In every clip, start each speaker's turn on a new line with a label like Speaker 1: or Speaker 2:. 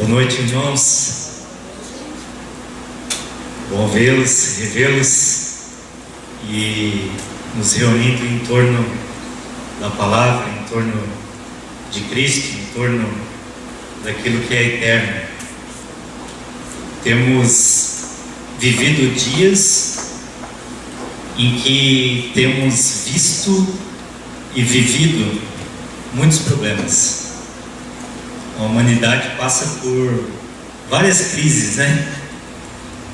Speaker 1: Boa noite, irmãos. Bom vê-los, revê-los e nos reunindo em torno da palavra, em torno de Cristo, em torno daquilo que é eterno. Temos vivido dias em que temos visto e vivido muitos problemas. A humanidade passa por várias crises, né?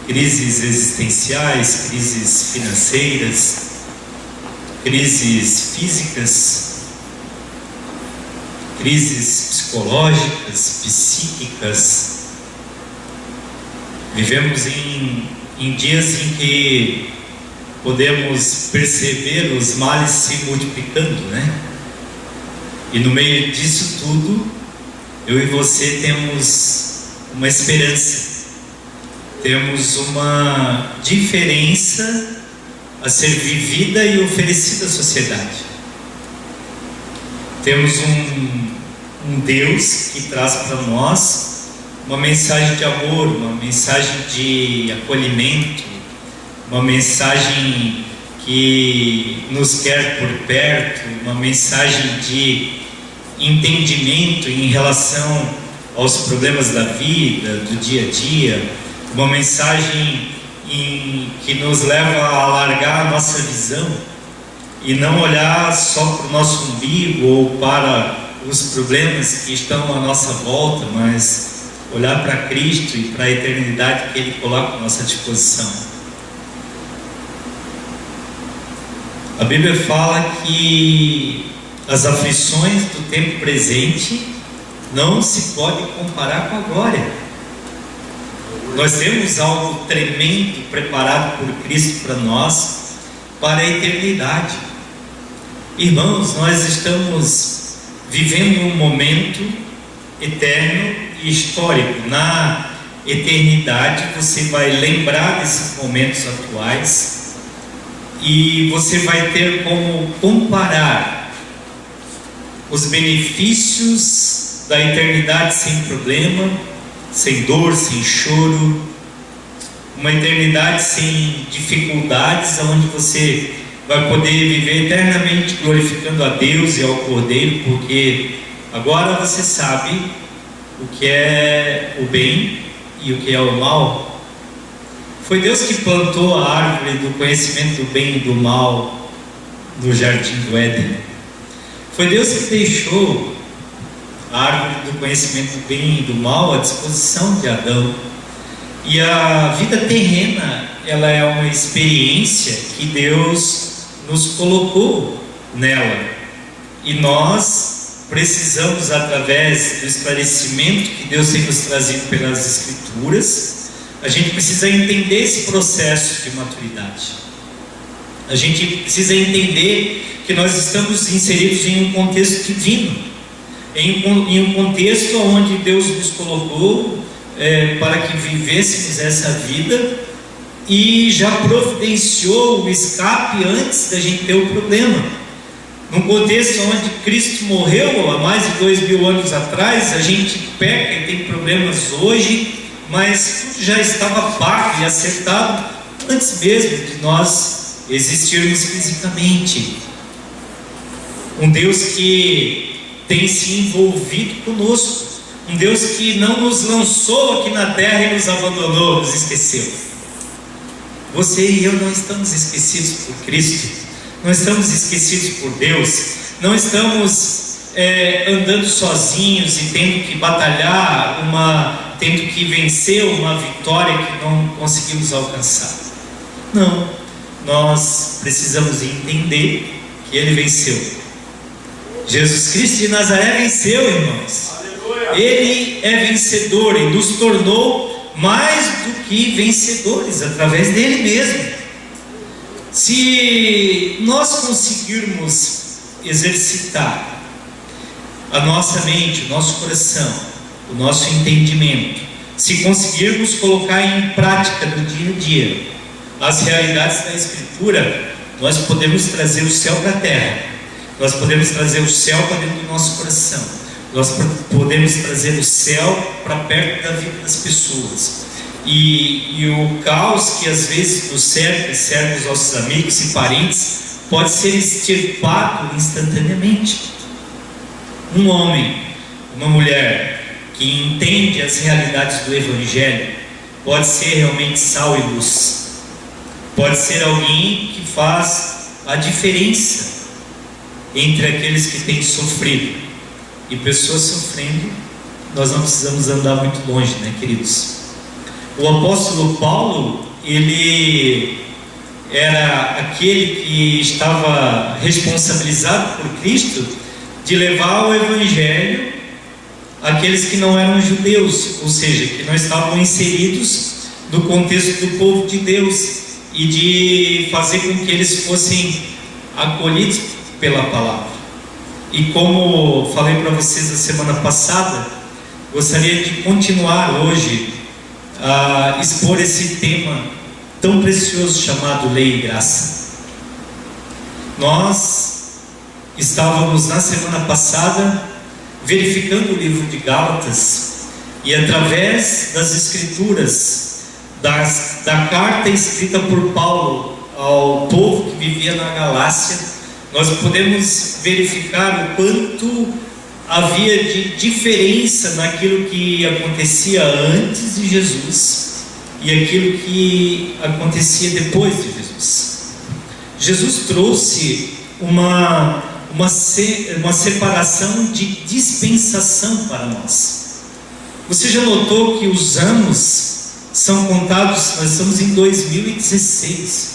Speaker 1: Crises existenciais, crises financeiras, crises físicas, crises psicológicas, psíquicas. Vivemos em dias em que podemos perceber os males se multiplicando, né? E no meio disso tudo, eu e você temos uma esperança, temos uma diferença a ser vivida e oferecida à sociedade. Temos um Deus que traz para nós uma mensagem de amor, uma mensagem de acolhimento, uma mensagem que nos quer por perto, uma mensagem de entendimento em relação aos problemas da vida, do dia a dia, uma mensagem que nos leva a alargar a nossa visão e não olhar só para o nosso umbigo ou para os problemas que estão à nossa volta, mas olhar para Cristo e para a eternidade que Ele coloca à nossa disposição. A Bíblia fala que as aflições do tempo presente não se podem comparar com a glória. Nós temos algo tremendo preparado por Cristo para nós, para a eternidade. Irmãos, nós estamos vivendo um momento eterno e histórico. Na eternidade você vai lembrar desses momentos atuais e você vai ter como comparar os benefícios da eternidade sem problema, sem dor, sem choro, uma eternidade sem dificuldades, onde você vai poder viver eternamente glorificando a Deus e ao Cordeiro, porque agora você sabe o que é o bem e o que é o mal. Foi Deus que plantou a árvore do conhecimento do bem e do mal no jardim do Éden. Foi Deus que deixou a árvore do conhecimento do bem e do mal à disposição de Adão. E a vida terrena, ela é uma experiência que Deus nos colocou nela. E nós precisamos, através do esclarecimento que Deus tem nos trazido pelas Escrituras, a gente precisa entender esse processo de maturidade. A gente precisa entender que nós estamos inseridos em um contexto divino, em um contexto onde Deus nos colocou para que vivêssemos essa vida e já providenciou o escape antes da gente ter o problema. Num contexto onde Cristo morreu há mais de 2000 anos atrás, a gente peca e tem problemas hoje, mas tudo já estava pago e acertado antes mesmo de nós existirmos fisicamente. Um Deus que tem se envolvido conosco, um Deus que não nos lançou aqui na terra e nos abandonou, nos esqueceu. Você e eu não estamos esquecidos por Cristo, não estamos esquecidos por Deus, não estamos andando sozinhos e tendo que batalhar, tendo que vencer uma vitória que não conseguimos alcançar. Não, nós precisamos entender que Ele venceu. Jesus Cristo de Nazaré venceu, irmãos. Aleluia. Ele é vencedor e nos tornou mais do que vencedores através dele mesmo. Se nós conseguirmos exercitar a nossa mente, o nosso coração, o nosso entendimento, se conseguirmos colocar em prática no dia a dia as realidades da Escritura, nós podemos trazer o céu para a terra. Nós podemos trazer o céu para dentro do nosso coração. Nós podemos trazer o céu para perto da vida das pessoas. E o caos que às vezes nos cerca e cerca os nossos amigos e parentes pode ser extirpado instantaneamente. Um homem, uma mulher que entende as realidades do Evangelho pode ser realmente sal e luz. Pode ser alguém que faz a diferença entre aqueles que têm sofrido. E pessoas sofrendo, nós não precisamos andar muito longe, né, queridos? O apóstolo Paulo, ele era aquele que estava responsabilizado por Cristo de levar o Evangelho àqueles que não eram judeus, ou seja, que não estavam inseridos no contexto do povo de Deus, e de fazer com que eles fossem acolhidos pela palavra. E como falei para vocês na semana passada, gostaria de continuar hoje a expor esse tema tão precioso chamado Lei e Graça. Nós estávamos na semana passada verificando o livro de Gálatas, e através das escrituras, da carta escrita por Paulo ao povo que vivia na Galácia, nós podemos verificar o quanto havia de diferença naquilo que acontecia antes de Jesus e aquilo que acontecia depois de Jesus. Jesus trouxe uma separação de dispensação para nós. Você já notou que os anos são contados? Nós estamos em 2016.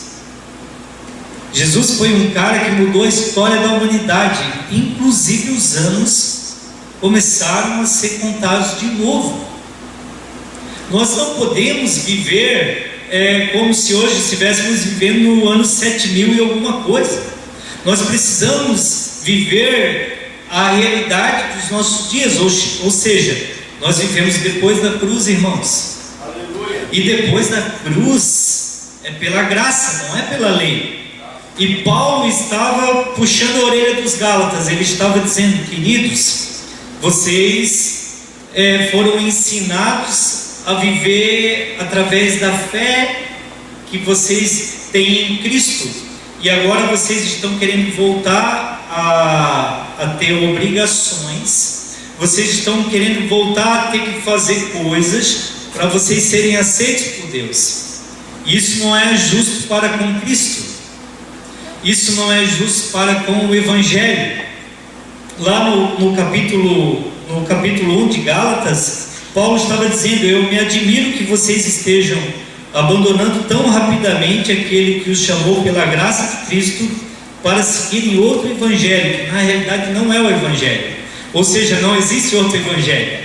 Speaker 1: Jesus foi um cara que mudou a história da humanidade. Inclusive os anos começaram a ser contados de novo. Nós não podemos viver como se hoje estivéssemos vivendo no ano 7000 e alguma coisa. Nós precisamos viver a realidade dos nossos dias, ou seja, nós vivemos depois da cruz, irmãos. Aleluia. E depois da cruz é pela graça, não é pela lei. E Paulo estava puxando a orelha dos Gálatas. Ele estava dizendo: queridos, vocês foram ensinados a viver através da fé que vocês têm em Cristo, e agora vocês estão querendo voltar a ter obrigações, vocês estão querendo voltar a ter que fazer coisas para vocês serem aceitos por Deus. Isso não é justo para com Cristo, isso não é justo para com o Evangelho. Lá no capítulo 1 de Gálatas, Paulo estava dizendo: eu me admiro que vocês estejam abandonando tão rapidamente aquele que os chamou pela graça de Cristo para seguirem outro evangelho, que na realidade não é o evangelho, ou seja, não existe outro evangelho.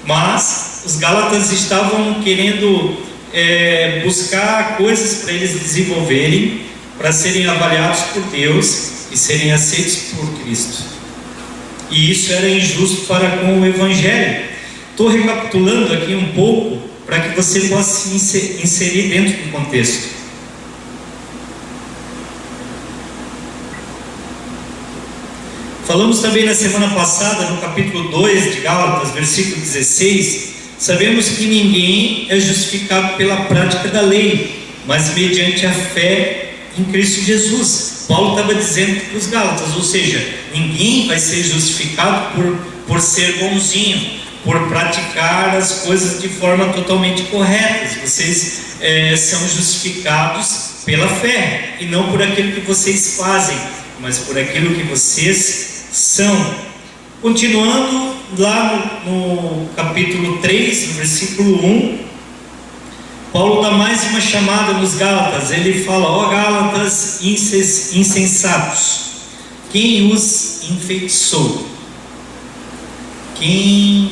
Speaker 1: Mas os Gálatas estavam querendo buscar coisas para eles desenvolverem, para serem avaliados por Deus e serem aceitos por Cristo, e isso era injusto para com o evangelho. Estou recapitulando aqui um pouco para que você possa se inserir dentro do contexto. Falamos também na semana passada, no capítulo 2 de Gálatas, versículo 16, sabemos que ninguém é justificado pela prática da lei, mas mediante a fé em Cristo Jesus. Paulo estava dizendo para os Gálatas, ou seja, ninguém vai ser justificado por ser bonzinho, por praticar as coisas de forma totalmente correta. Vocês são justificados pela fé, e não por aquilo que vocês fazem, mas por aquilo que vocês são. Continuando lá no capítulo 3, no versículo 1, Paulo dá mais uma chamada nos Gálatas. Ele fala: ó Gálatas insensatos, quem os enfeitiçou? Quem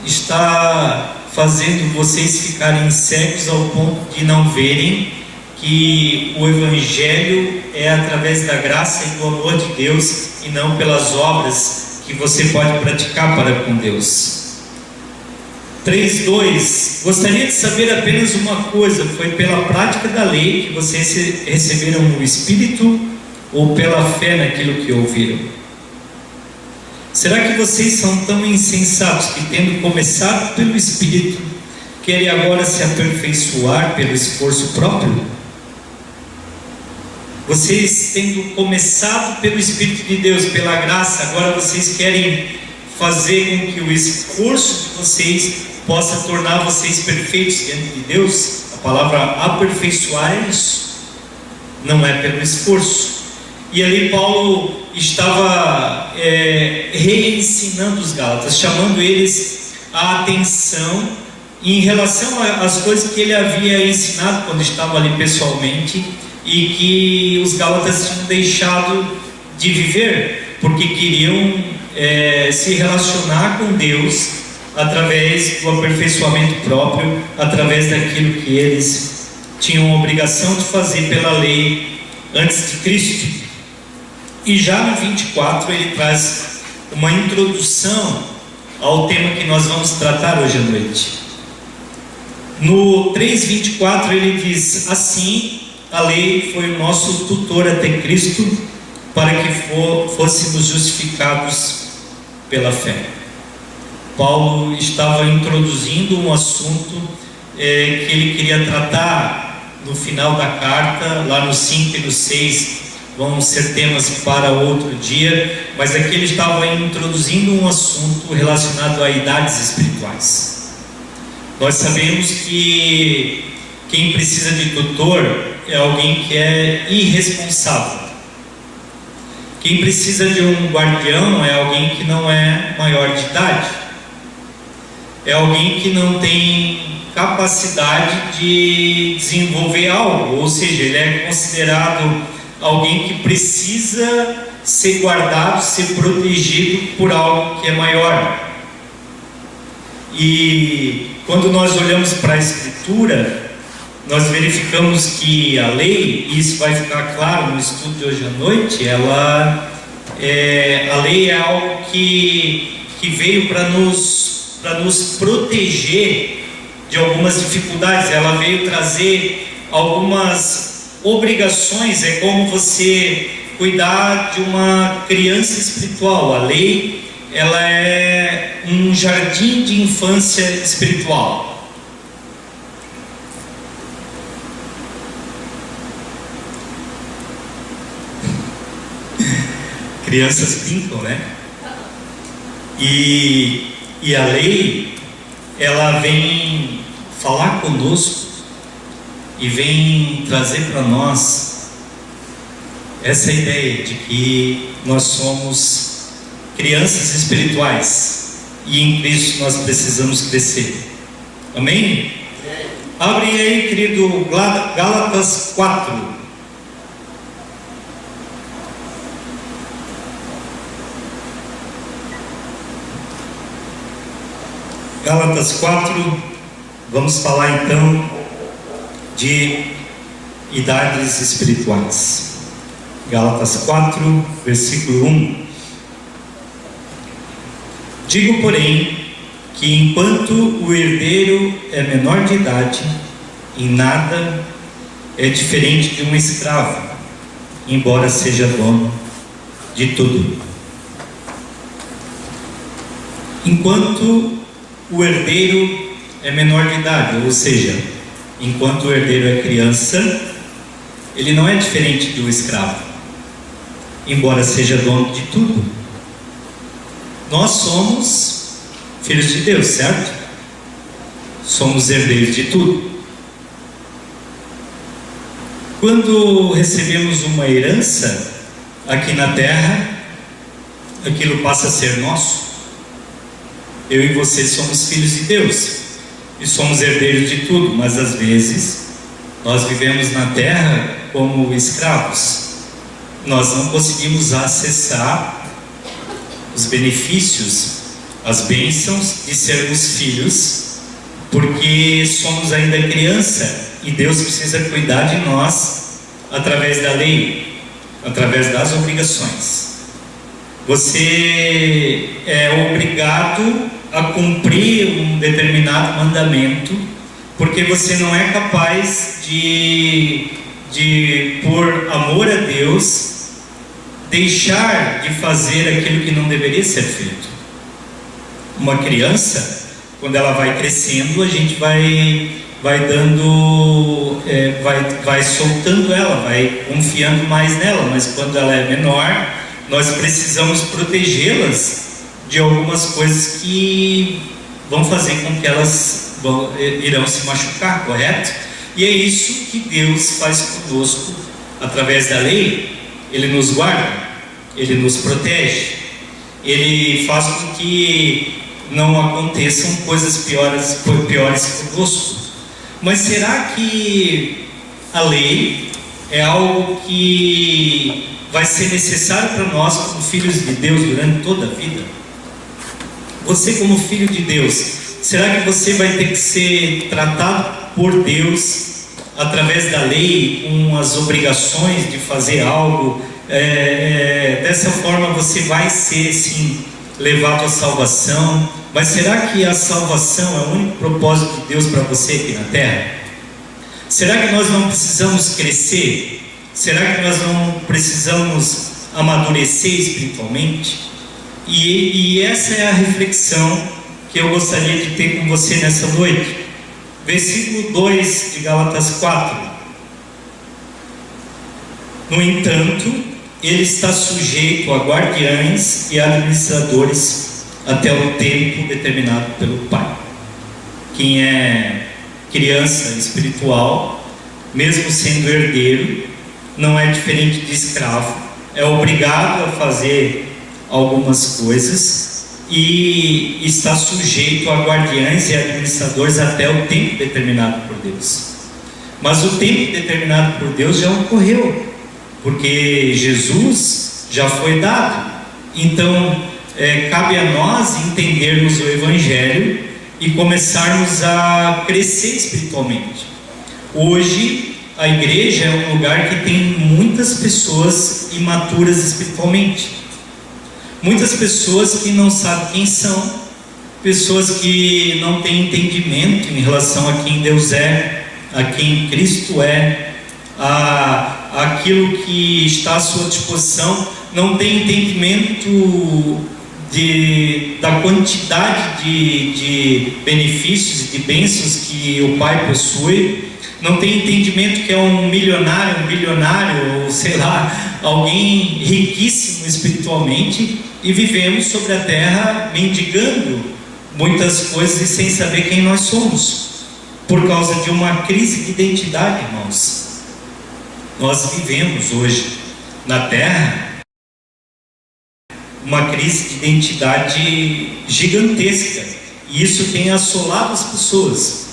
Speaker 1: está fazendo vocês ficarem cegos ao ponto de não verem que o Evangelho é através da graça e do amor de Deus, e não pelas obras que você pode praticar para com Deus? 3:2. Gostaria de saber apenas uma coisa: foi pela prática da lei que vocês receberam o Espírito, ou pela fé naquilo que ouviram? Será que vocês são tão insensatos que, tendo começado pelo Espírito, querem agora se aperfeiçoar pelo esforço próprio? Vocês, tendo começado pelo Espírito de Deus, pela graça, agora vocês querem fazer com que o esforço de vocês possa tornar vocês perfeitos diante de Deus? A palavra aperfeiçoar é isso, não é pelo esforço. E ali Paulo estava reensinando os Gálatas, chamando eles a atenção em relação às coisas que ele havia ensinado quando estava ali pessoalmente, e que os Gálatas tinham deixado de viver, porque queriam se relacionar com Deus através do aperfeiçoamento próprio, através daquilo que eles tinham a obrigação de fazer pela lei antes de Cristo. E já no 24 ele traz uma introdução ao tema que nós vamos tratar hoje à noite. No 3:24 ele diz: assim, a lei foi o nosso tutor até Cristo, para que fôssemos justificados pela fé. Paulo estava introduzindo um assunto que ele queria tratar no final da carta, lá no 5 e no 6, vão ser temas para outro dia, mas aqui ele estava introduzindo um assunto relacionado a idades espirituais. Nós sabemos que quem precisa de tutor é alguém que é irresponsável. Quem precisa de um guardião é alguém que não é maior de idade, é alguém que não tem capacidade de desenvolver algo, ou seja, ele é considerado alguém que precisa ser guardado, ser protegido por algo que é maior. E quando nós olhamos para a Escritura, nós verificamos que a lei, e isso vai ficar claro no estudo de hoje à noite, a lei é algo que veio para nos proteger de algumas dificuldades. Ela veio trazer algumas obrigações. É como você cuidar de uma criança espiritual. A lei, ela é um jardim de infância espiritual. Crianças brincam, né? E a lei, ela vem falar conosco e vem trazer para nós essa ideia de que nós somos crianças espirituais e em Cristo nós precisamos crescer. Amém? Abre aí, querido, Gálatas 4. Gálatas 4, vamos falar então de idades espirituais. Gálatas 4, versículo 1. Digo, porém, que enquanto o herdeiro é menor de idade, em nada é diferente de um escravo, embora seja dono de tudo. Enquanto o herdeiro é menor de idade, ou seja, enquanto o herdeiro é criança, ele não é diferente do escravo, embora seja dono de tudo. Nós somos filhos de Deus, certo? Somos herdeiros de tudo. Quando recebemos uma herança aqui na terra, aquilo passa a ser nosso. Eu e você somos filhos de Deus e somos herdeiros de tudo, mas às vezes nós vivemos na terra como escravos. Nós não conseguimos acessar os benefícios, as bênçãos de sermos filhos, porque somos ainda criança e Deus precisa cuidar de nós através da lei, através das obrigações. Você é obrigado a cumprir um determinado mandamento, porque você não é capaz de por amor a Deus, deixar de fazer aquilo que não deveria ser feito. Uma criança, quando ela vai crescendo, a gente vai dando, vai soltando ela, vai confiando mais nela, mas quando ela é menor, nós precisamos protegê-las de algumas coisas que vão fazer com que elas irão se machucar, correto? E é isso que Deus faz conosco através da lei. Ele nos guarda, Ele nos protege, Ele faz com que não aconteçam coisas piores conosco. Mas será que a lei é algo que vai ser necessário para nós como filhos de Deus durante toda a vida? Você como filho de Deus, será que você vai ter que ser tratado por Deus através da lei, com as obrigações de fazer algo? Dessa forma você vai ser sim levado à salvação. Mas será que a salvação é o único propósito de Deus para você aqui na terra? Será que nós não precisamos crescer? Será que nós não precisamos amadurecer espiritualmente? E essa é a reflexão que eu gostaria de ter com você nessa noite. Versículo 2 de Gálatas 4. No entanto, ele está sujeito a guardiães e administradores até o tempo determinado pelo Pai. Quem é criança espiritual, mesmo sendo herdeiro, não é diferente de escravo, é obrigado a fazer algumas coisas e está sujeito a guardiães e administradores até o tempo determinado por Deus. Mas o tempo determinado por Deus já ocorreu, porque Jesus já foi dado. Então cabe a nós entendermos o Evangelho e começarmos a crescer espiritualmente. Hoje a igreja é um lugar que tem muitas pessoas imaturas espiritualmente, muitas pessoas que não sabem quem são, pessoas que não têm entendimento em relação a quem Deus é, a quem Cristo é, aquilo que está à sua disposição, não tem entendimento da quantidade de benefícios e de bênçãos que o Pai possui, não tem entendimento que é um milionário, ou sei lá, alguém riquíssimo espiritualmente, e vivemos sobre a terra mendigando muitas coisas e sem saber quem nós somos, por causa de uma crise de identidade, irmãos. Nós vivemos hoje na terra uma crise de identidade gigantesca, e isso tem assolado as pessoas.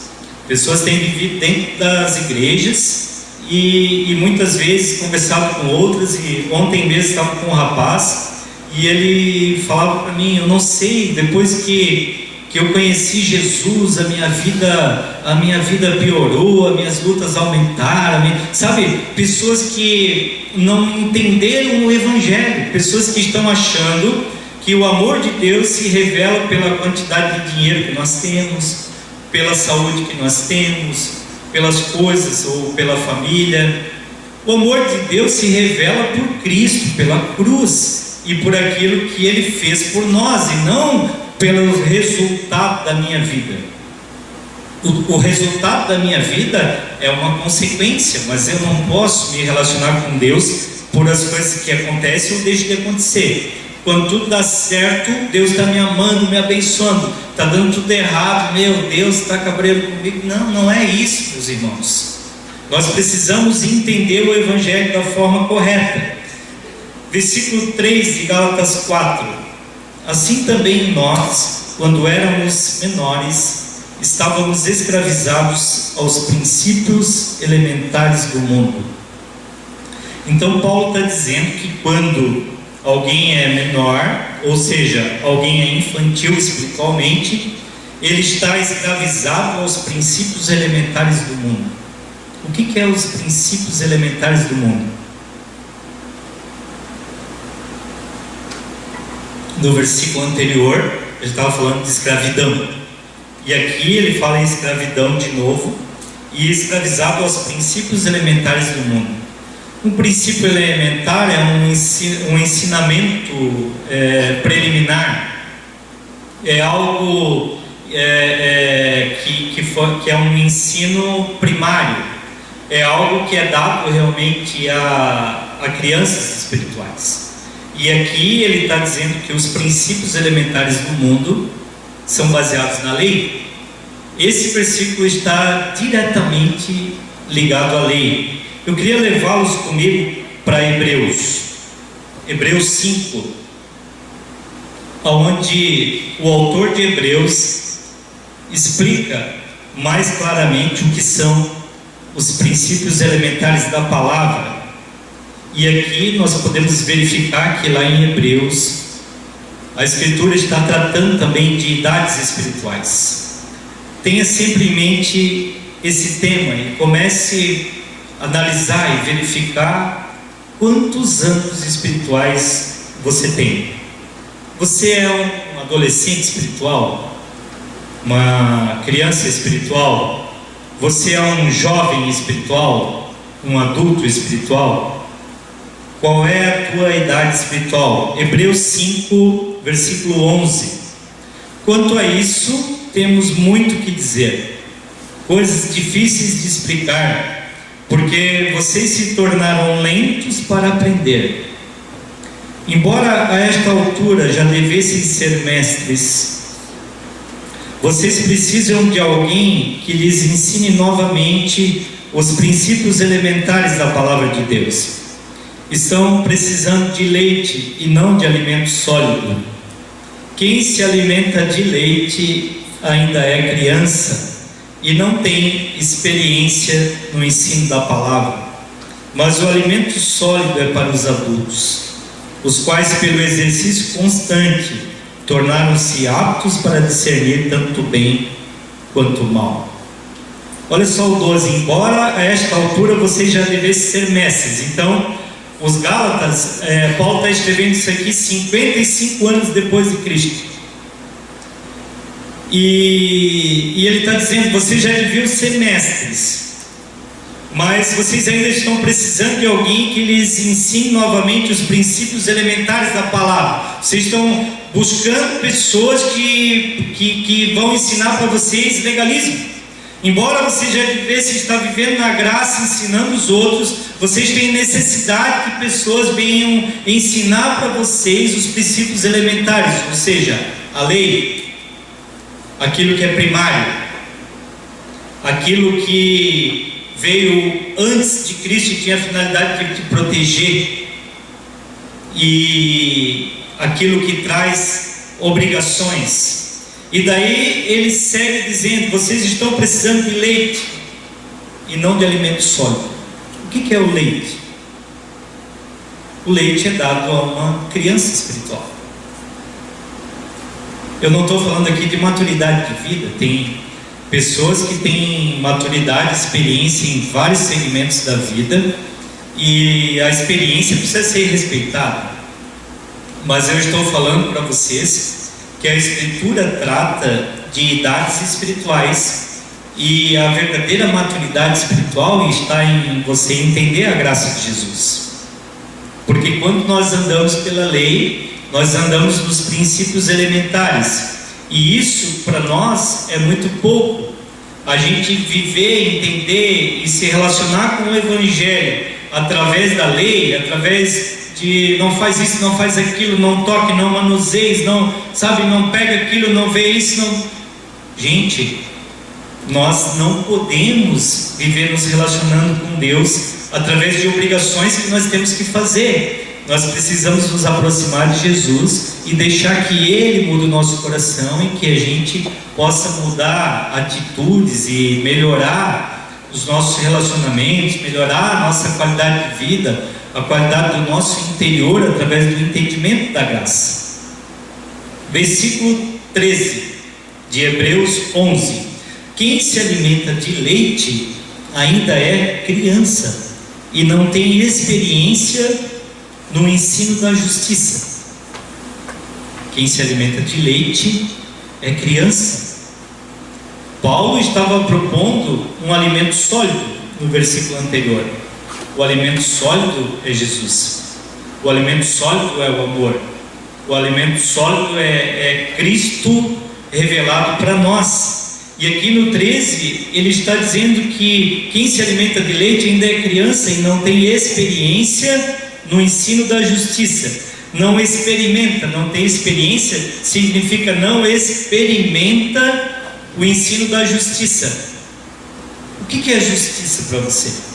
Speaker 1: Pessoas têm vivido dentro das igrejas e muitas vezes conversado com outras, e ontem mesmo estava com um rapaz e ele falava para mim: eu não sei, depois que eu conheci Jesus, a minha vida piorou, as minhas lutas aumentaram, sabe? Pessoas que não entenderam o Evangelho, pessoas que estão achando que o amor de Deus se revela pela quantidade de dinheiro que nós temos, pela saúde que nós temos, pelas coisas ou pela família. O amor de Deus se revela por Cristo, pela cruz e por aquilo que Ele fez por nós, e não pelo resultado da minha vida. O resultado da minha vida é uma consequência, mas eu não posso me relacionar com Deus por as coisas que acontecem ou deixam de acontecer. Quando tudo dá certo, Deus está me amando, me abençoando. Está dando tudo errado, meu Deus está cabreiro comigo. Não é isso, meus irmãos. Nós precisamos entender o Evangelho da forma correta. Versículo 3 de Gálatas 4. Assim também nós, quando éramos menores, estávamos escravizados aos princípios elementares do mundo. Então Paulo está dizendo que quando alguém é menor, ou seja, alguém é infantil espiritualmente, ele está escravizado aos princípios elementares do mundo. O que é os princípios elementares do mundo? No versículo anterior, ele estava falando de escravidão, e aqui ele fala em escravidão de novo, e escravizado aos princípios elementares do mundo. Um princípio elementar é um ensinamento preliminar, é algo que é um ensino primário, é algo que é dado realmente a crianças espirituais. E aqui ele está dizendo que os princípios elementares do mundo são baseados na lei. Esse versículo está diretamente ligado à lei. Eu queria levá-los comigo para Hebreus 5, onde o autor de Hebreus explica mais claramente o que são os princípios elementares da palavra. E aqui nós podemos verificar que lá em Hebreus a Escritura está tratando também de idades espirituais. Tenha sempre em mente esse tema e comece a analisar e verificar quantos anos espirituais você tem. Você é um adolescente espiritual? Uma criança espiritual? Você é um jovem espiritual? Um adulto espiritual? Qual é a tua idade espiritual? Hebreus 5, versículo 11. Quanto a isso, temos muito o que dizer, coisas difíceis de explicar, porque vocês se tornaram lentos para aprender. Embora a esta altura já devessem ser mestres, vocês precisam de alguém que lhes ensine novamente os princípios elementares da palavra de Deus. Estão precisando de leite e não de alimento sólido. Quem se alimenta de leite ainda é criança e não tem experiência no ensino da palavra. Mas o alimento sólido é para os adultos, os quais pelo exercício constante tornaram-se aptos para discernir tanto bem quanto mal. Olha só o 12: embora a esta altura vocês já devessem ser mestres. Então os Gálatas, Paulo está escrevendo isso aqui 55 anos depois de Cristo. E ele está dizendo: vocês já deviam ser mestres, mas vocês ainda estão precisando de alguém que lhes ensine novamente os princípios elementares da palavra. Vocês estão buscando pessoas que vão ensinar para vocês legalismo. Embora vocês já devessem estar vivendo na graça, ensinando os outros, vocês têm necessidade que pessoas venham ensinar para vocês os princípios elementares, ou seja, a lei, aquilo que é primário, aquilo que veio antes de Cristo e tinha a finalidade de te proteger, e aquilo que traz obrigações. E daí ele segue dizendo: vocês estão precisando de leite e não de alimento sólido. O que é o leite? O leite é dado a uma criança espiritual. Eu não estou falando aqui de maturidade de vida. Tem pessoas que têm maturidade, experiência em vários segmentos da vida, e a experiência precisa ser respeitada. Mas eu estou falando para vocês que a Escritura trata de idades espirituais, e a verdadeira maturidade espiritual está em você entender a graça de Jesus. Porque quando nós andamos pela lei, nós andamos nos princípios elementares, e isso para nós é muito pouco. A gente viver, entender e se relacionar com o Evangelho através da lei, através de não faz isso, não faz aquilo, não toque, não manuseie, não, sabe, não pega aquilo, não vê isso, não. Gente, nós não podemos viver nos relacionando com Deus através de obrigações que nós temos que fazer. Nós precisamos nos aproximar de Jesus e deixar que Ele mude o nosso coração, e que a gente possa mudar atitudes e melhorar os nossos relacionamentos, melhorar a nossa qualidade de vida, a qualidade do nosso interior através do entendimento da graça. Versículo 13 de Hebreus 11: quem se alimenta de leite ainda é criança e não tem experiência no ensino da justiça. Quem se alimenta de leite é criança. Paulo estava propondo um alimento sólido no versículo anterior. O alimento sólido é Jesus. O alimento sólido é o amor. O alimento sólido é Cristo revelado para nós. E aqui no 13, ele está dizendo que quem se alimenta de leite ainda é criança e não tem experiência no ensino da justiça. Não experimenta, não tem experiência, significa não experimenta o ensino da justiça. O que é justiça para você?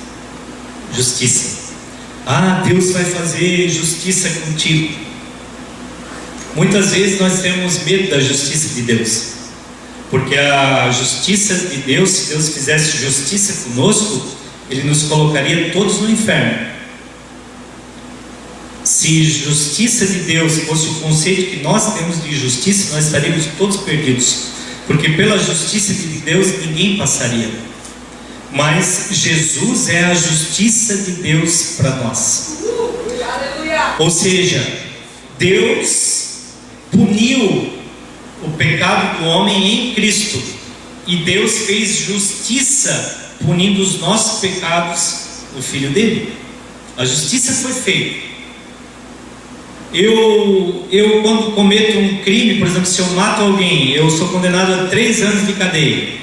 Speaker 1: Justiça. Deus vai fazer justiça contigo. Muitas vezes nós temos medo da justiça de Deus, porque a justiça de Deus, se Deus fizesse justiça conosco, Ele nos colocaria todos no inferno. Se justiça de Deus fosse o conceito que nós temos de justiça, nós estaríamos todos perdidos, porque pela justiça de Deus ninguém passaria. Mas Jesus é a justiça de Deus para nós. Ou seja, Deus puniu o pecado do homem em Cristo, e Deus fez justiça punindo os nossos pecados no Filho dele. A justiça foi feita. Eu quando cometo um crime, por exemplo, se eu mato alguém, eu sou condenado a 3 anos de cadeia.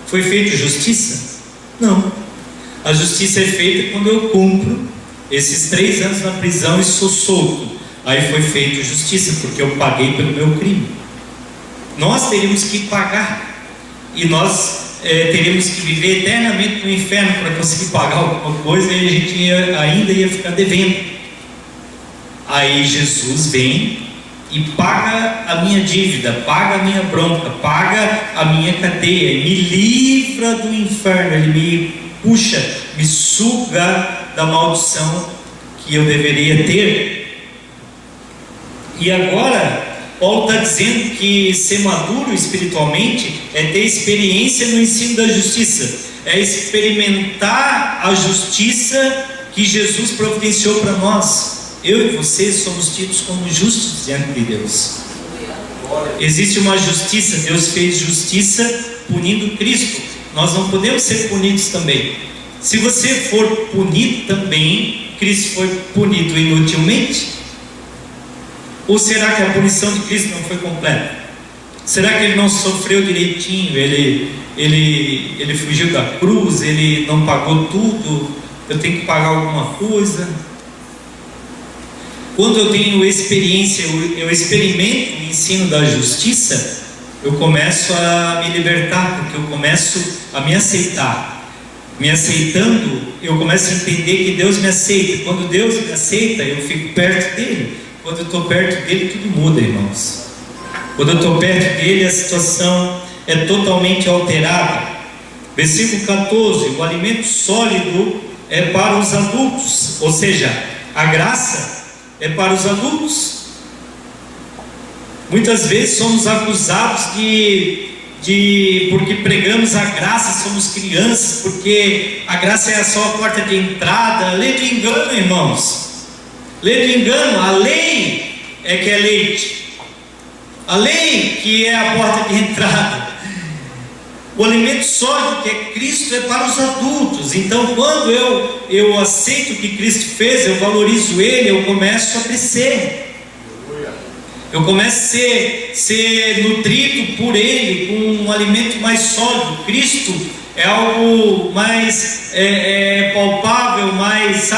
Speaker 1: Foi feita justiça? Não. A justiça é feita quando eu cumpro esses 3 anos na prisão e sou solto. Aí foi feita justiça, porque eu paguei pelo meu crime. Nós teríamos que pagar, e nós teríamos que viver eternamente no inferno para conseguir pagar alguma coisa, e a gente ainda ia ficar devendo. Aí Jesus vem e paga a minha dívida, paga a minha bronca, paga a minha cadeia, e me livra do inferno. Ele me puxa, me suga da maldição que eu deveria ter. E agora Paulo está dizendo que ser maduro espiritualmente é ter experiência no ensino da justiça, é experimentar a justiça que Jesus providenciou para nós. Eu e você somos tidos como justos diante de Deus. Existe uma justiça, Deus fez justiça punindo Cristo. Nós não podemos ser punidos também. Se você for punido também, Cristo foi punido inutilmente? Ou será que a punição de Cristo não foi completa? Será que Ele não sofreu direitinho? Ele fugiu da cruz, Ele não pagou tudo? Eu tenho que pagar alguma coisa? Quando eu tenho experiência, eu experimento o ensino da justiça, eu começo a me libertar, porque eu começo a me aceitar. Me aceitando, eu começo a entender que Deus me aceita. Quando Deus me aceita, eu fico perto dEle. Quando eu estou perto dEle, tudo muda, irmãos. Quando eu estou perto dEle, a situação é totalmente alterada. Versículo 14: o alimento sólido é para os adultos, ou seja, a graça é para os adultos. Muitas vezes somos acusados porque pregamos a graça, somos crianças, porque a graça é só a porta de entrada. Lei do engano, irmãos. Lei do engano. A lei é que é leite, a lei que é a porta de entrada. O alimento sólido, que é Cristo, é para os adultos. Então, quando eu aceito o que Cristo fez, eu valorizo Ele, eu começo a crescer. Eu começo a ser nutrido por Ele, com um alimento mais sólido. Cristo é algo mais palpável, mais,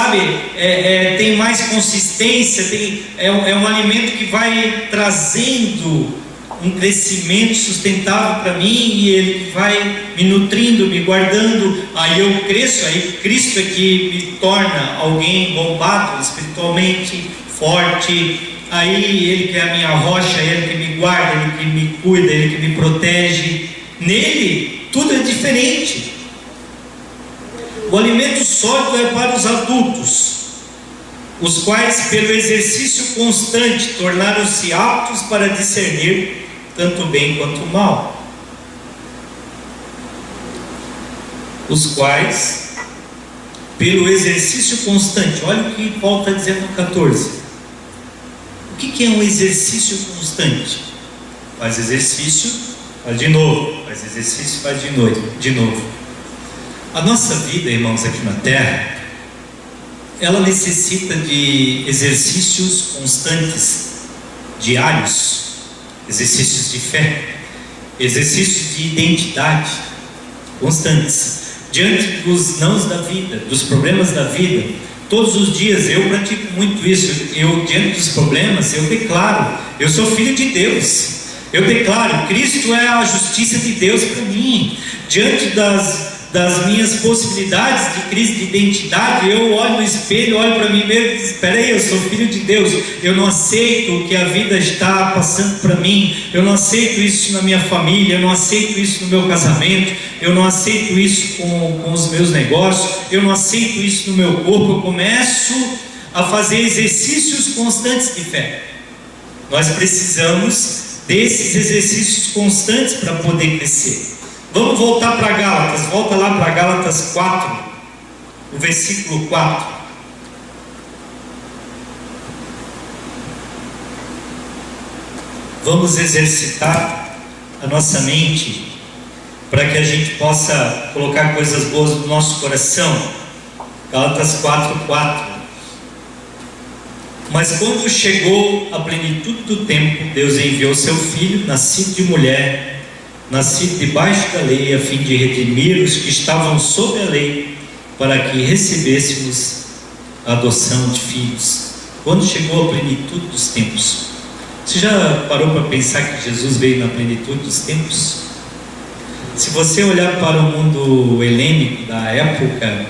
Speaker 1: tem mais consistência, é um alimento que vai trazendo um crescimento sustentável para mim, e Ele vai me nutrindo, me guardando. Aí eu cresço, aí Cristo é que me torna alguém bombado espiritualmente, forte. Aí Ele que é a minha rocha, Ele que me guarda, Ele que me cuida, Ele que me protege. Nele tudo é diferente. O alimento sólido é para os adultos, os quais pelo exercício constante tornaram-se aptos para discernir tanto bem quanto mal. Os quais pelo exercício constante, olha o que Paulo está dizendo no 14. O que é um exercício constante? Faz exercício, faz de novo, faz exercício, faz de novo. A nossa vida, irmãos, aqui na terra, ela necessita de exercícios constantes, diários, exercícios de fé, exercícios de identidade constantes, diante dos nãos da vida, dos problemas da vida. Todos os dias eu pratico muito isso. Diante dos problemas, eu declaro: eu sou filho de Deus. Eu declaro: Cristo é a justiça de Deus para mim. Diante das minhas possibilidades de crise de identidade, eu olho no espelho, olho para mim mesmo e digo: espera aí, eu sou filho de Deus. Eu não aceito o que a vida está passando para mim. Eu não aceito isso na minha família. Eu não aceito isso no meu casamento. Eu não aceito isso com os meus negócios. Eu não aceito isso no meu corpo. Eu começo a fazer exercícios constantes de fé. Nós precisamos desses exercícios constantes para poder crescer. Vamos voltar para Gálatas. Volta lá para Gálatas 4, o versículo 4. Vamos exercitar a nossa mente para que a gente possa colocar coisas boas no nosso coração. Gálatas 4:4. Mas quando chegou a plenitude do tempo, Deus enviou seu Filho, nascido de mulher, nascido debaixo da lei, a fim de redimir os que estavam sob a lei, para que recebêssemos a adoção de filhos. Quando chegou a plenitude dos tempos. Você já parou para pensar que Jesus veio na plenitude dos tempos? Se você olhar para o mundo helênico da época,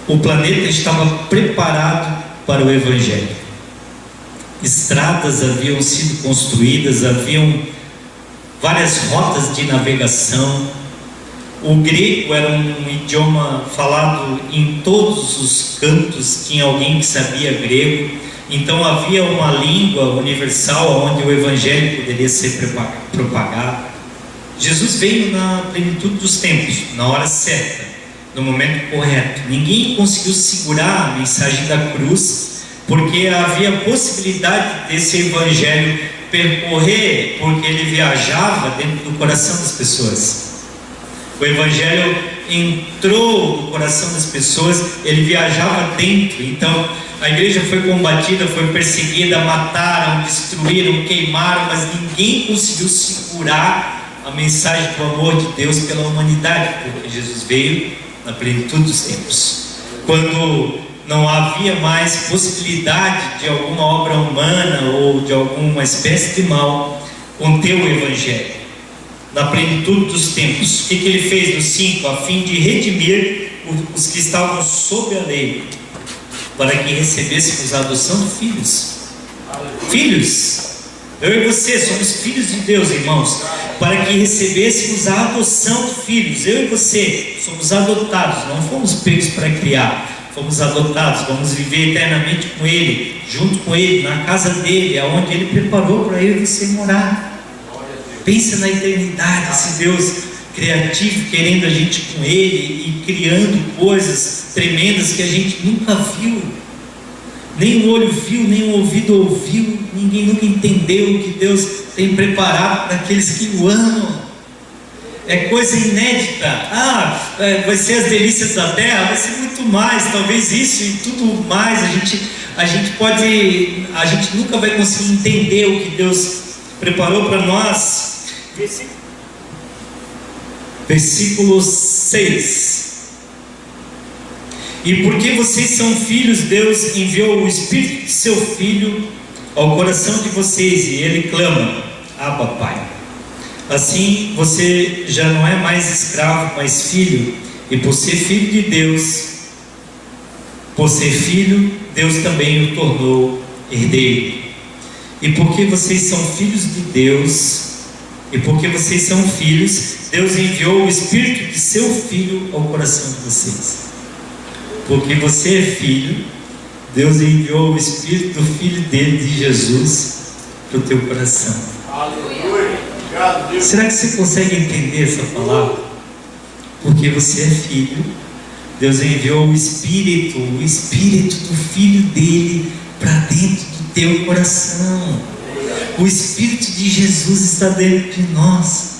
Speaker 1: o planeta estava preparado para o Evangelho. Estradas haviam sido construídas, haviam várias rotas de navegação. O grego era um idioma falado em todos os cantos, tinha alguém que sabia grego, então havia uma língua universal onde o Evangelho poderia ser propagado. Jesus veio na plenitude dos tempos, na hora certa, no momento correto. Ninguém conseguiu segurar a mensagem da cruz, porque havia possibilidade desse Evangelho percorrer, porque ele viajava dentro do coração das pessoas. O Evangelho entrou no coração das pessoas, ele viajava dentro. Então a igreja foi combatida, foi perseguida, mataram, destruíram, queimaram, mas ninguém conseguiu segurar a mensagem do amor de Deus pela humanidade, porque Jesus veio na plenitude dos tempos, quando não havia mais possibilidade de alguma obra humana ou de alguma espécie de mal conter o Evangelho. Na plenitude dos tempos, o que ele fez no 5? A fim de redimir os que estavam sob a lei, para que recebêssemos a adoção de filhos. Filhos, eu e você somos filhos de Deus, irmãos, para que recebêssemos a adoção de filhos. Eu e você somos adotados, não fomos pegos para criar, fomos adotados, vamos viver eternamente com Ele, junto com Ele, na casa dele, aonde Ele preparou para eu e você morar. Pensa na eternidade, esse Deus criativo querendo a gente com Ele e criando coisas tremendas que a gente nunca viu, nem o olho viu, nem o ouvido ouviu, ninguém nunca entendeu o que Deus tem preparado para aqueles que o amam. É coisa inédita. Vai ser as delícias da terra, vai ser muito mais, talvez isso e tudo mais. A gente nunca vai conseguir entender o que Deus preparou para nós. Versículo 6. E porque vocês são filhos, Deus enviou o Espírito de seu Filho ao coração de vocês, e Ele clama: Abba, Pai. Assim você já não é mais escravo, mas filho. E por ser filho de Deus, por ser filho, Deus também o tornou herdeiro. E porque vocês são filhos de Deus, e porque vocês são filhos, Deus enviou o Espírito de seu Filho ao coração de vocês. Porque você é filho, Deus enviou o Espírito do Filho dele, de Jesus, para o teu coração. Aleluia. Será que você consegue entender essa palavra? Porque você é filho, Deus enviou o Espírito do Filho dele para dentro do teu coração. O Espírito de Jesus está dentro de nós.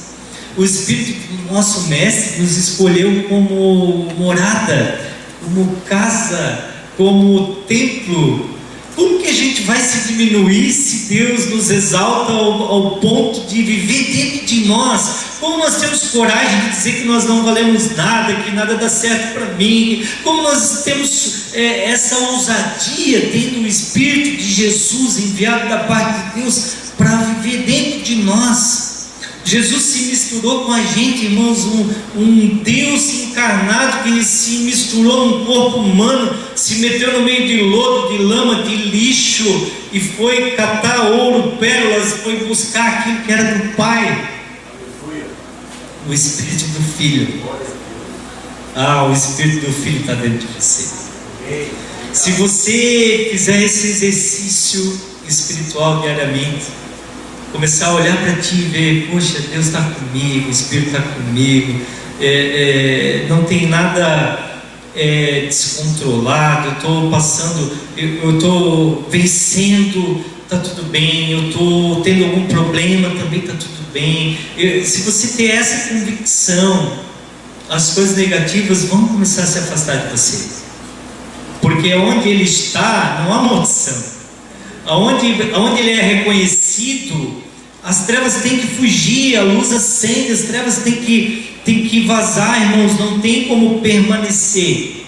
Speaker 1: O Espírito do nosso Mestre nos escolheu como morada, como casa como templo. Como que a gente vai se diminuir se Deus nos exalta ao ponto de viver dentro de nós? Como nós temos coragem de dizer que nós não valemos nada, que nada dá certo para mim? Como nós temos essa ousadia, tendo o Espírito de Jesus enviado da parte de Deus para viver dentro de nós? Jesus se misturou com a gente, irmãos, um Deus encarnado que se misturou num corpo humano, se meteu no meio de lodo, de lama, de lixo, e foi catar ouro, pérolas, foi buscar aquilo que era do Pai. O Espírito do Filho. O Espírito do Filho está dentro de você. Se você fizer esse exercício espiritual diariamente, começar a olhar para ti e ver, poxa, Deus está comigo, o Espírito está comigo, não tem nada descontrolado, eu estou passando, eu estou vencendo, está tudo bem, eu estou tendo algum problema, também está tudo bem. Se você ter essa convicção, as coisas negativas vão começar a se afastar de você, porque onde Ele está, não há maldição. Onde Ele é reconhecido, as trevas têm que fugir, a luz acende, as trevas têm que vazar, irmãos. Não tem como permanecer,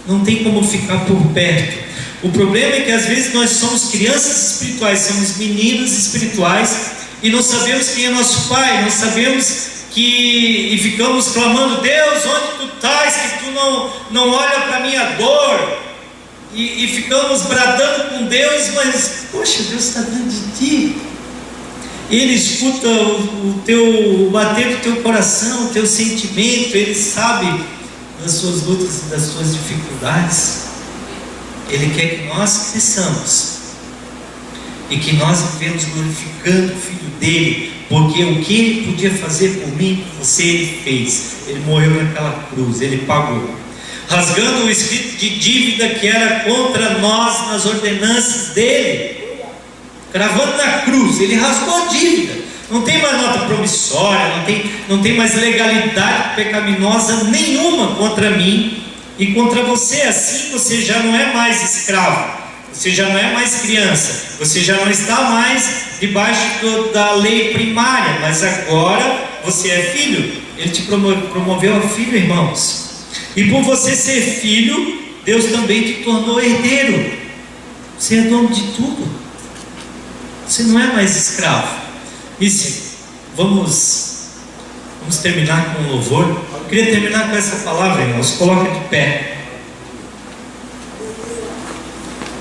Speaker 1: não tem como ficar por perto. O problema é que às vezes nós somos crianças espirituais, somos meninos espirituais, e não sabemos quem é nosso Pai, não sabemos e ficamos clamando: Deus, onde Tu estás, que Tu não olha para a minha dor. E ficamos bradando com Deus, mas, poxa, Deus está dentro de ti. Ele escuta o bater do teu coração, o teu sentimento. Ele sabe das suas lutas e das suas dificuldades. Ele quer que nós cresçamos e que nós vivemos glorificando o Filho dele, porque o que Ele podia fazer por mim, por você, Ele fez. Ele morreu naquela cruz, Ele pagou, rasgando o escrito de dívida que era contra nós nas ordenanças dele, cravando na cruz. Ele rasgou a dívida. Não tem mais nota promissória, não tem mais legalidade pecaminosa nenhuma contra mim e contra você. Assim você já não é mais escravo, você já não é mais criança, você já não está mais debaixo da lei primária, mas agora você é filho. Ele te promoveu a filho, irmãos. E por você ser filho, Deus também te tornou herdeiro. Você é dono de tudo. Você não é mais escravo. E sim, vamos terminar com um louvor. Eu queria terminar com essa palavra, irmãos. Coloca de pé.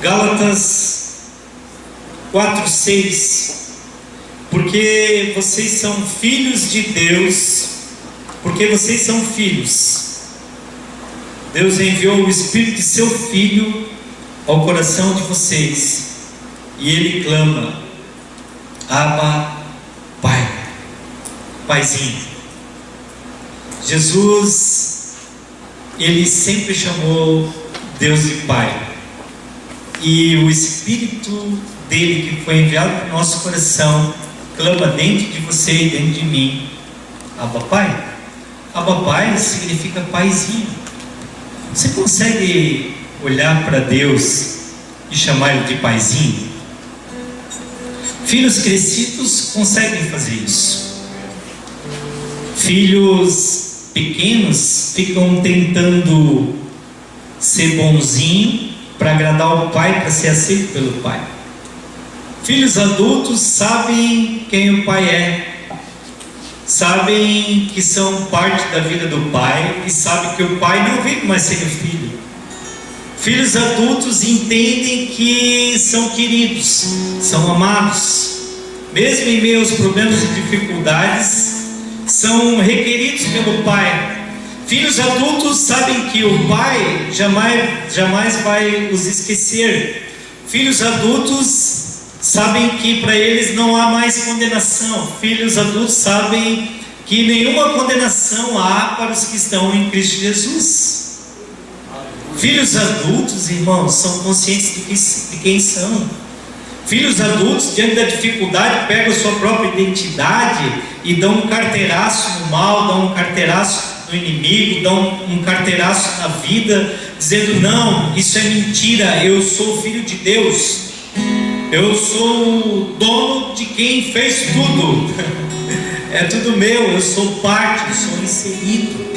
Speaker 1: Gálatas 4:6. Porque vocês são filhos de Deus. Porque vocês são filhos, Deus enviou o Espírito de seu Filho ao coração de vocês, e Ele clama: Abba, Pai, Paizinho. Jesus, Ele sempre chamou Deus de Pai, e o Espírito dele que foi enviado para o nosso coração clama dentro de você e dentro de mim: Abba, Pai. Abba, Pai significa Paizinho. Você consegue olhar para Deus e chamar Ele de Paizinho? Filhos crescidos conseguem fazer isso. Filhos pequenos ficam tentando ser bonzinho para agradar o pai, para ser aceito pelo pai. Filhos adultos sabem quem o pai é, sabem que são parte da vida do pai e sabem que o pai não vive mais sem o filho. Filhos adultos entendem que são queridos, são amados, mesmo em meio aos problemas e dificuldades, são requeridos pelo pai. Filhos adultos sabem que o pai jamais vai os esquecer. Filhos adultos sabem que para eles não há mais condenação. Filhos adultos sabem que nenhuma condenação há para os que estão em Cristo Jesus. Filhos adultos, irmãos, são conscientes de quem são. Filhos adultos, diante da dificuldade, pegam a sua própria identidade e dão um carteiraço no mal, dão um carteiraço no inimigo, dão um carteiraço na vida, dizendo: não, isso é mentira, eu sou filho de Deus, eu sou o dono de quem fez tudo, é tudo meu, eu sou parte, eu sou inserido.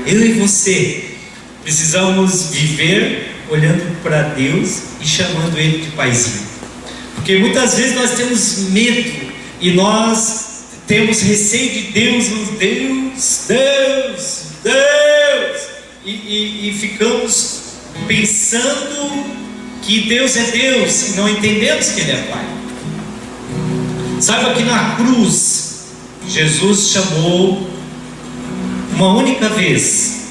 Speaker 1: Eu e você precisamos viver olhando para Deus e chamando Ele de paizinho, porque muitas vezes nós temos medo e nós temos receio de Deus, e ficamos pensando que Deus é Deus e não entendemos que Ele é Pai. Saiba que na cruz Jesus chamou uma única vez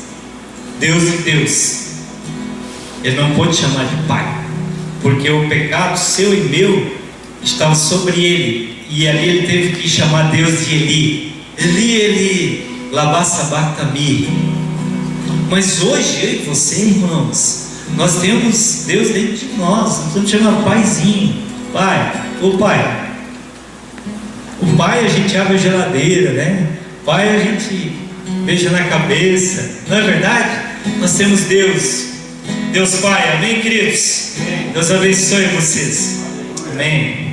Speaker 1: Deus de Deus. Ele não pôde chamar de Pai, porque o pecado seu e meu estava sobre Ele, e ali Ele teve que chamar Deus de Eli. Eli, Eli, lama sabachthani. Mas hoje, eu e você, irmãos, nós temos Deus dentro de nós precisamos chamar Paizinho. Pai, ô Pai. O Pai a gente abre a geladeira, né? Pai a gente beija na cabeça, não é verdade? Nós temos Deus, Deus Pai, amém, queridos? Deus abençoe vocês, amém.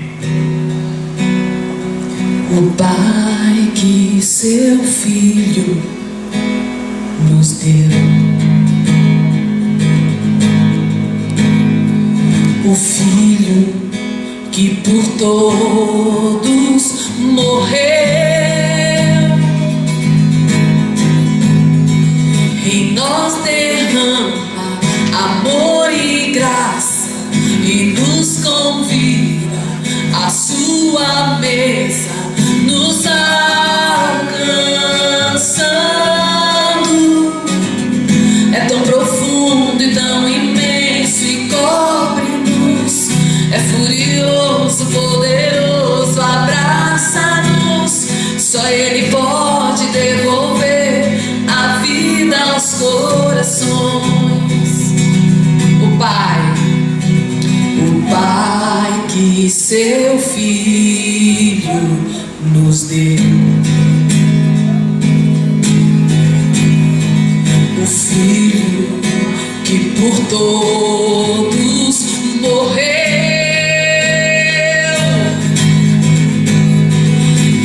Speaker 2: O Pai que seu Filho nos deu, o Filho que por todos morreu, em nós derrama amor e graça e nos convida à sua mesa, nos alcançando. É tão profundo e tão imenso e cobre-nos, é furioso, poderoso, abraça-nos. Só Ele pode devolver a vida aos corações. O Pai que seu Filho nos deu, o Filho que por todos morreu,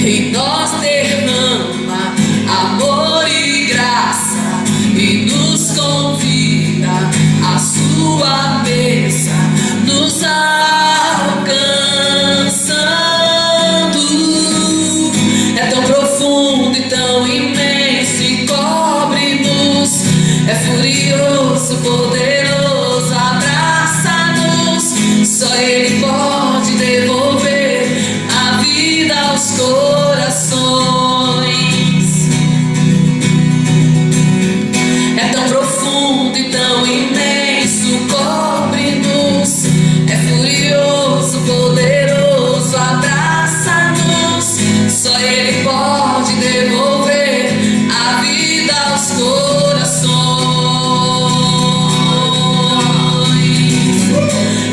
Speaker 2: em nós derrama amor e graça e nos convida à sua mesa, nos alcançando. É tão profundo e tão imenso e cobre-nos, é furioso, poderoso, abraça-nos. Só Ele pode devolver a vida aos corações. É tão profundo e tão imenso, cobre-nos, é furioso, poderoso, abraça-nos. Só Ele pode devolver a vida aos corações.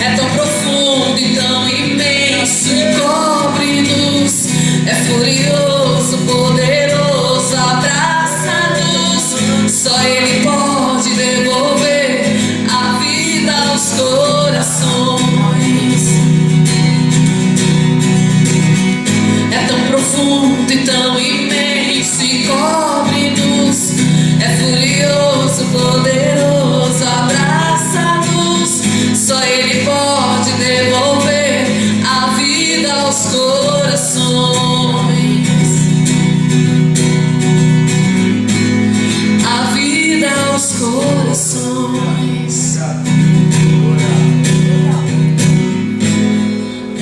Speaker 2: É tão profundo e tão imenso e cobre-nos, é furioso, poderoso, abraça-nos. Só Ele pode devolver a vida aos corações. É tão profundo e tão imenso e cobre-nos, é furioso, poderoso, abraça-nos. Só Ele pode devolver a vida aos corações. A vida aos corações.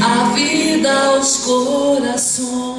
Speaker 2: A vida aos corações.